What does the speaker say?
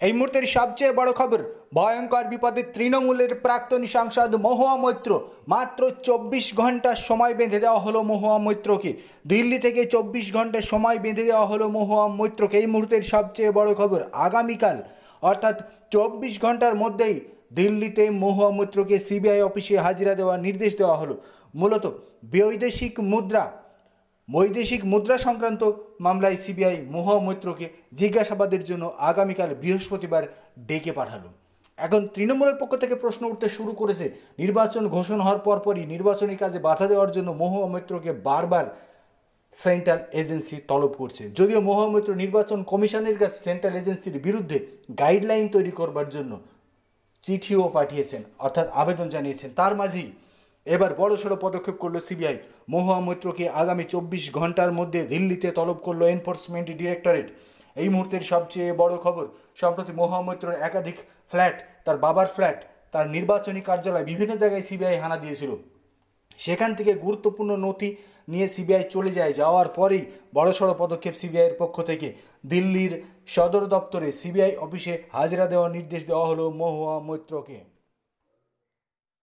এই মুহূর্তের সবচেয়ে বড় খবর, ভয়ঙ্কর বিপদে তৃণমূলের প্রাক্তন সাংসদ মহুয়া মৈত্র। মাত্র 24 ঘন্টা সময় বেঁধে দেওয়া হলো মহুয়া মৈত্রকে। দিল্লি থেকে 24 ঘন্টা সময় বেঁধে দেওয়া হলো মহুয়া মৈত্রকে। এই মুহূর্তের সবচেয়ে বড় খবর, আগামীকাল অর্থাৎ 24 ঘন্টার মধ্যেই দিল্লিতে মহুয়া মৈত্রকে সিবিআই অফিসে হাজিরা দেওয়ার নির্দেশ দেওয়া হলো। মূলত বৈদেশিক মুদ্রা সংক্রান্ত মামলায় সিবিআই মহুয়া মৈত্রকে জিজ্ঞাসাবাদের জন্য আগামীকাল বৃহস্পতিবার ডেকে পাঠালো। এখন তৃণমূলের পক্ষ থেকে প্রশ্ন উঠতে শুরু করেছে, নির্বাচন ঘোষণা হওয়ার পরপরই নির্বাচনী কাজে বাধা দেওয়ার জন্য মহুয়া মৈত্রকে বারবার সেন্ট্রাল এজেন্সি তলব করছে। যদিও মহুয়া মৈত্র নির্বাচন কমিশনের কাছে সেন্ট্রাল এজেন্সির বিরুদ্ধে গাইডলাইন তৈরি করবার জন্য চিঠিও পাঠিয়েছেন, অর্থাৎ আবেদন জানিয়েছেন। তার মাঝেই এবার বড়সড় পদক্ষেপ করলো সিবিআই। মহুয়া মৈত্রকে আগামী 24 ঘন্টার মধ্যে দিল্লিতে তলব করলো এনফোর্সমেন্ট ডিরেক্টরেট। এই মুহূর্তের সবচেয়ে বড় খবর, সম্প্রতি মহুয়া মৈত্রর একাধিক ফ্ল্যাট, তার বাবার ফ্ল্যাট, তার নির্বাচনী কার্যালয়, বিভিন্ন জায়গায় সিবিআই হানা দিয়েছিল। সেখান থেকে গুরুত্বপূর্ণ নথি নিয়ে সিবিআই চলে যায়। যাওয়ার পরেই বড়সড় পদক্ষেপ সিবিআইয়ের পক্ষ থেকে। দিল্লির সদর দপ্তরে সিবিআই অফিসে হাজিরা দেওয়ার নির্দেশ দেওয়া হলো মহুয়া মৈত্রকে।